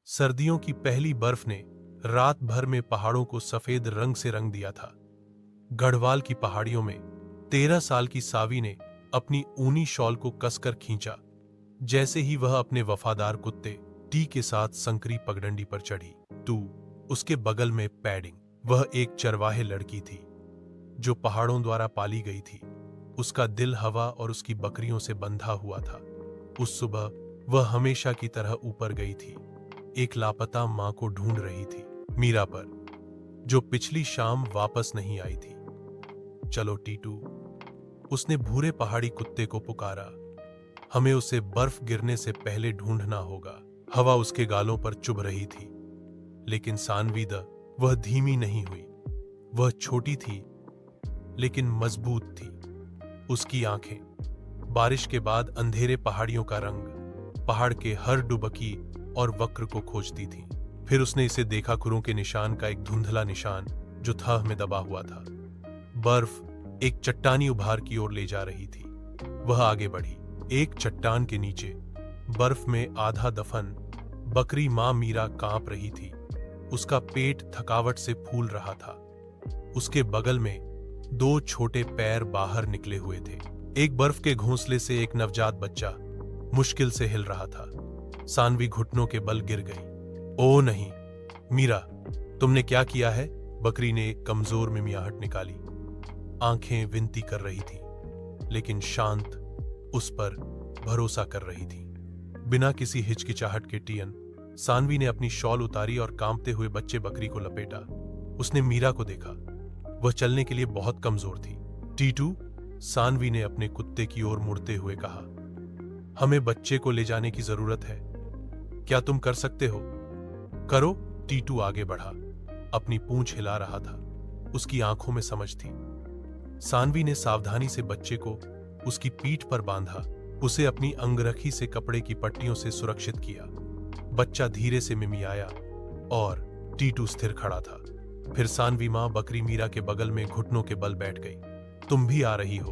सर्दियों की पहली बर्फ ने रात भर में पहाड़ों को सफेद रंग से रंग दिया था। गढ़वाल की पहाड़ियों में 13 साल की सावी ने अपनी ऊनी शॉल को कसकर खींचा। जैसे ही वह अपने वफादार कुत्ते टी के साथ संकरी पगडंडी पर चढ़ी, उसके बगल में पैडिंग, वह एक चरवाहे लड़की थी जो पहाड़ों द्वारा पाली गई थी। उसका दिल हवा और उसकी बकरियों से बंधा हुआ था। उस सुबह वह हमेशा की तरह ऊपर गई थी, एक लापता मां को ढूंढ रही थी, मीरा पर, जो पिछली शाम वापस नहीं आई थी। चलो टीटू, उसने भूरे पहाड़ी कुत्ते को पुकारा। हमें उसे बर्फ गिरने से पहले ढूंढना होगा। हवा उसके गालों पर चुभ रही थी, लेकिन सानवीदा, वह धीमी नहीं हुई। वह छोटी थी लेकिन मजबूत थी। उसकी आंखें बारिश के बाद अंधेरे पहाड़ियों का रंग, पहाड़ के हर डुबकी और वक्र को खोजती थी। फिर उसने इसे देखा, खुरों के निशान का एक धुंधला निशान जो थह में दबा हुआ था। बर्फ एक चट्टानी उभार की ओर ले जा रही थी। वह आगे बढ़ी। एक चट्टान के नीचे बर्फ में आधा दफन बकरी मां मीरा कांप रही थी। उसका पेट थकावट से फूल रहा था। उसके बगल में 2 छोटे पैर बाहर निकले हुए थे। एक बर्फ के घोंसले से एक नवजात बच्चा मुश्किल से हिल रहा था। सानवी घुटनों के बल गिर गई। ओ नहीं मीरा, तुमने क्या किया है? बकरी ने एक कमजोर मिमियाहट निकाली। आंखें विनती कर रही थी, लेकिन शांत उस पर भरोसा कर रही थी। बिना किसी हिचकिचाहट के सानवी ने अपनी शॉल उतारी और कांपते हुए बच्चे बकरी को लपेटा। उसने मीरा को देखा। वह चलने के लिए बहुत कमजोर थी। टीटू, सानवी ने अपने कुत्ते की ओर मुड़ते हुए कहा, हमें बच्चे को ले जाने की जरूरत है। क्या तुम कर सकते हो? करो। टीटू आगे बढ़ा, अपनी पूंछ हिला रहा था। उसकी आंखों में समझ थी। सानवी ने सावधानी से बच्चे को उसकी पीठ पर बांधा, उसे अपनी अंगरखी से कपड़े की पट्टियों से सुरक्षित किया। बच्चा धीरे से मिमियाया और टीटू स्थिर खड़ा था। फिर सानवी मां बकरी मीरा के बगल में घुटनों के बल बैठ गई। तुम भी आ रही हो,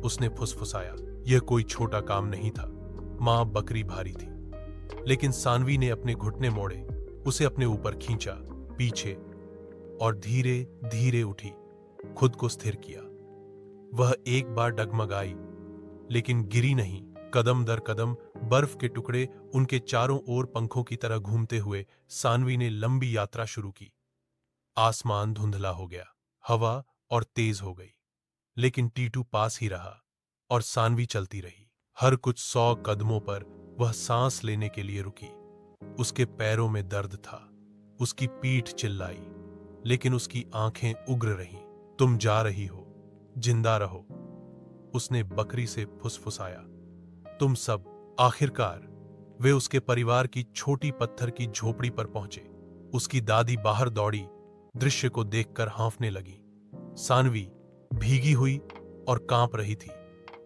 उसने फुसफुसाया। यह कोई छोटा काम नहीं था। मां बकरी भारी थी, लेकिन सानवी ने अपने घुटने मोड़े, उसे अपने ऊपर खींचा, पीछे, और धीरे धीरे उठी, खुद को स्थिर किया। वह एक बार डगमगाई, लेकिन गिरी नहीं। कदम दर कदम बर्फ के टुकड़े उनके चारों ओर पंखों की तरह घूमते हुए सानवी ने लंबी यात्रा शुरू की। आसमान धुंधला हो गया, हवा और तेज हो गई, लेकिन टीटू पास ही रहा और सानवी चलती रही। हर कुछ 100 कदमों पर वह सांस लेने के लिए रुकी। उसके पैरों में दर्द था, उसकी पीठ चिल्लाई, लेकिन उसकी आंखें उग्र रहीं। तुम जा रही हो, जिंदा रहो, उसने बकरी से फुसफुसाया। तुम सब। आखिरकार वे उसके परिवार की छोटी पत्थर की झोपड़ी पर पहुंचे। उसकी दादी बाहर दौड़ी, दृश्य को देखकर हाँफने लगी। सानवी भीगी हुई और कांप रही थी।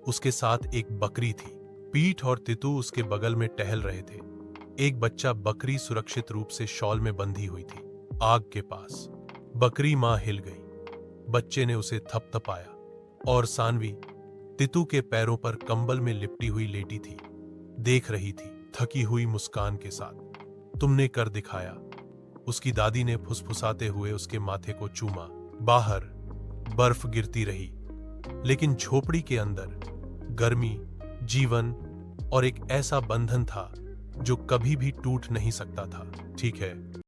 उसके साथ एक बकरी थी। पीठ और तितू उसके बगल में टहल रहे थे। एक बच्चा बकरी सुरक्षित रूप से शॉल में बंधी हुई थी, आग के पास। बकरी मां हिल गई। बच्चे ने उसे थपथपाया और सानवी तितू के पैरों पर कंबल में लिपटी हुई लेटी थी, देख रही थी, थकी हुई मुस्कान के साथ। तुमने कर दिखाया, उसकी दादी ने फुसफुसाते हुए उसके माथे को चूमा। बाहर बर्फ गिरती रही, लेकिन झोपड़ी के अंदर गर्मी, जीवन और एक ऐसा बंधन था जो कभी भी टूट नहीं सकता था। ठीक है।